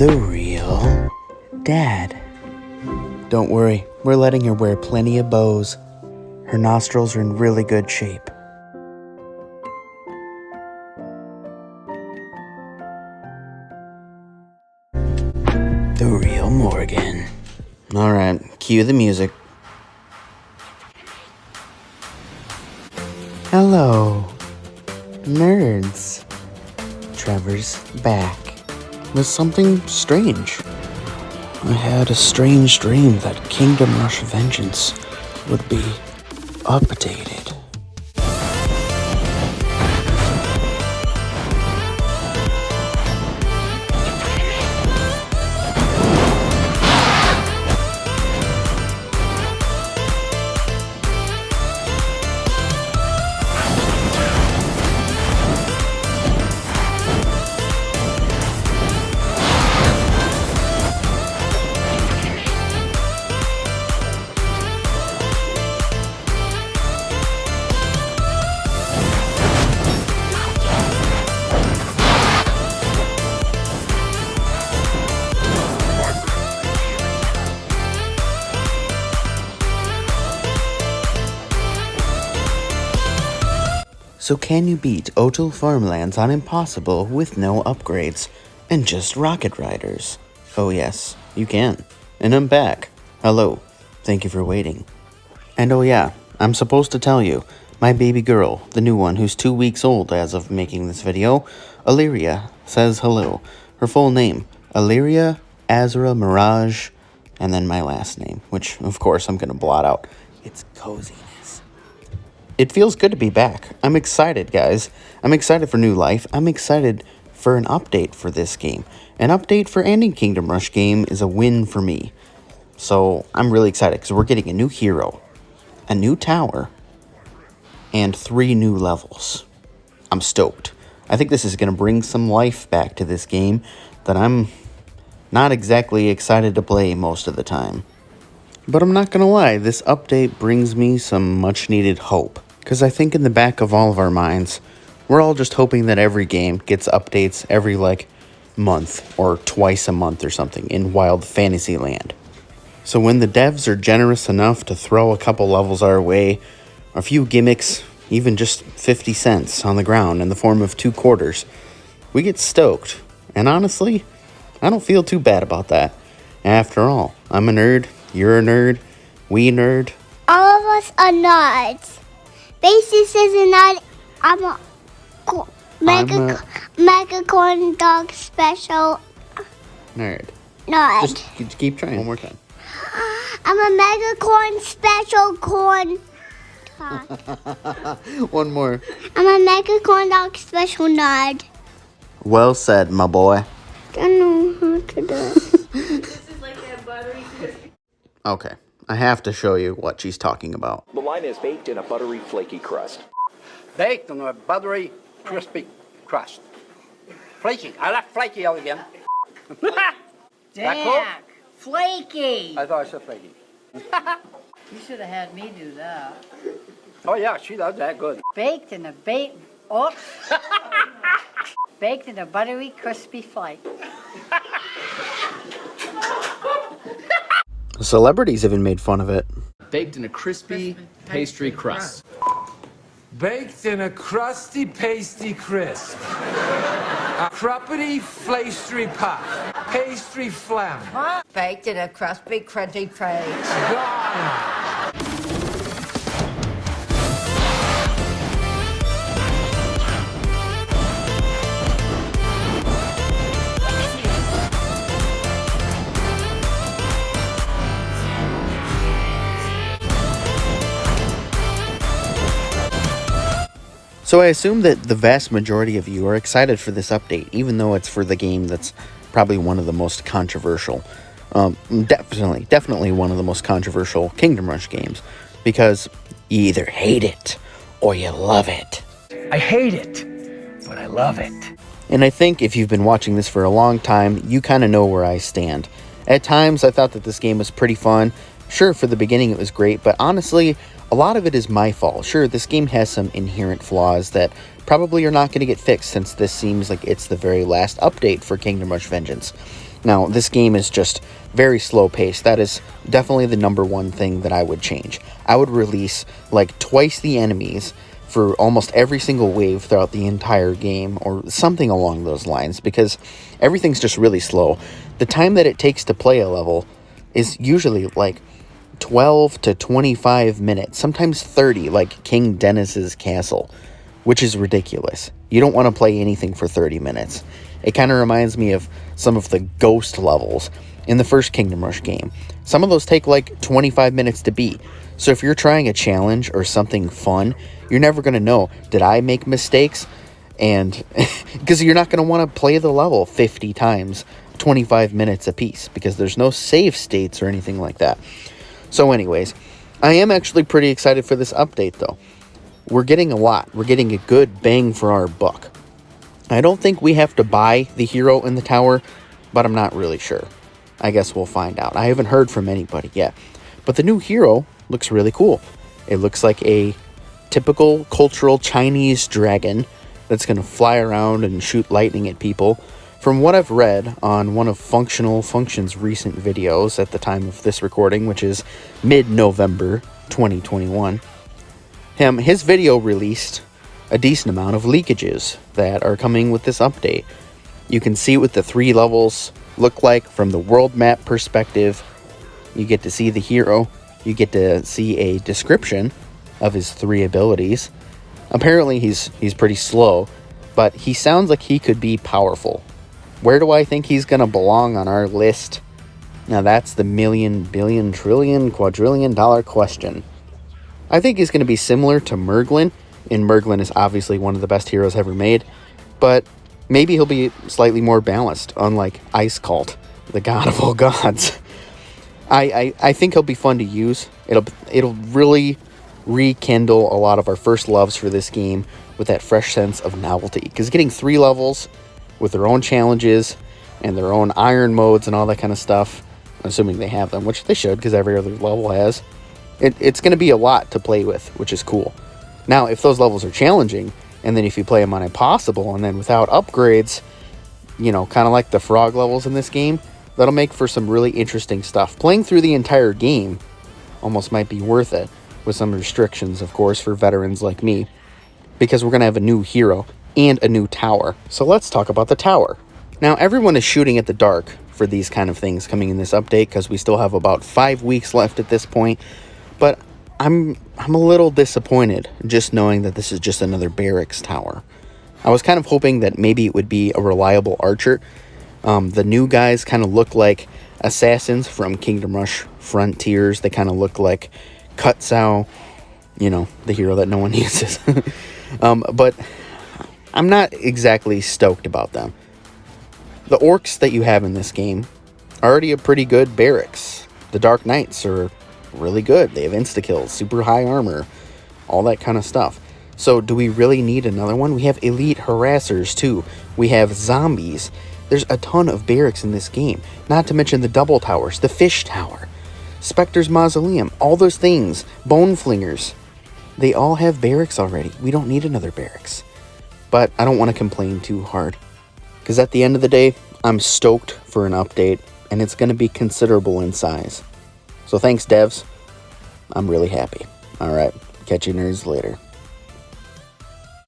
The real dad. Don't worry, we're letting her wear plenty of bows. Her nostrils are in really good shape. The real Morgan. Alright, cue the music. Hello, nerds. Trevor's back with something strange. I had a strange dream that Kingdom Rush Vengeance would be updated. So can you beat Otal Farmlands on Impossible with no upgrades and just rocket riders? Oh yes, you can. And I'm back. Hello. Thank you for waiting. And oh yeah, I'm supposed to tell you, my baby girl, the new one who's 2 weeks old as of making this video, Illyria, says hello. Her full name, Illyria Azra Mirage, and then my last name, which of course I'm gonna blot out. It's coziness. It feels good to be back. I'm excited, guys. I'm excited for new life. I'm excited for an update for this game. An update for any Kingdom Rush game is a win for me. So I'm really excited because we're getting a new hero, a new tower, and 3 new levels. I'm stoked. I think this is going to bring some life back to this game that I'm not exactly excited to play most of the time. But I'm not going to lie, this update brings me some much needed hope. Because I think in the back of all of our minds, we're all just hoping that every game gets updates every month or twice a month or something in Wild Fantasyland. So when the devs are generous enough to throw a couple levels our way, a few gimmicks, even just 50 cents on the ground in the form of 2 quarters, we get stoked. And honestly, I don't feel too bad about that. After all, I'm a nerd, you're a nerd, we nerd. All of us are nerds. Basis is a nerd. I'm a mega corn dog special nerd. Just keep trying one more time. I'm a mega corn special corn dog. One more. I'm a mega corn dog special nerd. Well said, my boy. I don't know how to do it. This is like that buttery crispy. Okay, I have to show you what she's talking about. The line is baked in a buttery, flaky crust. Baked on a buttery, crispy crust. Flaky. I left flaky out again. Jack, flaky. I thought I said flaky. You should have had me do that. Oh yeah, she does that good. Baked in a baked in a buttery, crispy flake. Celebrities even made fun of it. Baked in a crispy pastry crust. Baked in a crusty pasty crisp. A cruppity flastry puff. Pastry phlegm. Baked in a crispy, crunchy paste. Gone. So I assume that the vast majority of you are excited for this update, even though it's for the game that's probably one of the most controversial. Definitely one of the most controversial Kingdom Rush games, because you either hate it or you love it. I hate it, but I love it. And I think if you've been watching this for a long time, you kind of know where I stand. At times, I thought that this game was pretty fun. Sure, for the beginning it was great, but honestly, a lot of it is my fault. Sure, this game has some inherent flaws that probably are not going to get fixed since this seems like it's the very last update for Kingdom Rush Vengeance. Now, this game is just very slow paced. That is definitely the number one thing that I would change. I would release like twice the enemies for almost every single wave throughout the entire game, or something along those lines, because everything's just really slow. The time that it takes to play a level is usually like 12 to 25 minutes, sometimes 30, like King Dennis's castle, which is ridiculous. You don't want to play anything for 30 minutes. It kind of reminds me of some of the ghost levels in the first Kingdom Rush game. Some of those take like 25 minutes to beat. So if you're trying a challenge or something fun, you're never going to know, did I make mistakes? And because you're not going to want to play the level 50 times, 25 minutes a piece, because there's no save states or anything like that. So anyways, I am actually pretty excited for this update though. We're getting a lot. We're getting a good bang for our buck. I don't think we have to buy the hero in the tower, but I'm not really sure. I guess we'll find out. I haven't heard from anybody yet. But the new hero looks really cool. It looks like a typical cultural Chinese dragon that's going to fly around and shoot lightning at people. From what I've read on one of Functional Function's recent videos at the time of this recording, which is mid-November 2021, his video released a decent amount of leakages that are coming with this update. You can see what the 3 levels look like from the world map perspective. You get to see the hero. You get to see a description of his 3 abilities. Apparently he's pretty slow, but he sounds like he could be powerful. Where do I think he's going to belong on our list? Now that's the million, billion, trillion, quadrillion dollar question. I think he's going to be similar to Merglin, and Merglin is obviously one of the best heroes ever made, but maybe he'll be slightly more balanced, unlike Ice Cult, the god of all gods. I think he'll be fun to use. It'll really rekindle a lot of our first loves for this game with that fresh sense of novelty, because getting 3 levels with their own challenges and their own iron modes and all that kind of stuff, assuming they have them, which they should because every other level has, it's going to be a lot to play with, which is cool. Now, if those levels are challenging, and then if you play them on Impossible and then without upgrades, you know, kind of like the frog levels in this game, that'll make for some really interesting stuff. Playing through the entire game almost might be worth it, with some restrictions, of course, for veterans like me, because we're going to have a new hero and a new tower. So let's talk about the tower. Now, everyone is shooting at the dark for these kind of things coming in this update, because we still have about 5 weeks left at this point, but I'm a little disappointed just knowing that this is just another barracks tower. I was kind of hoping that maybe it would be a reliable archer. The new guys kind of look like assassins from Kingdom Rush Frontiers. They kind of look like Kutsao, you know, the hero that no one uses. But I'm not exactly stoked about them. The orcs that you have in this game are already a pretty good barracks. The Dark Knights are really good. They have insta-kills, super high armor, all that kind of stuff. So do we really need another one? We have elite harassers too. We have zombies. There's a ton of barracks in this game. Not to mention the double towers, the fish tower, Spectre's mausoleum, all those things, bone flingers. They all have barracks already. We don't need another barracks. But I don't want to complain too hard, because at the end of the day, I'm stoked for an update, and it's going to be considerable in size. So thanks, devs. I'm really happy. All right, catch you nerds later.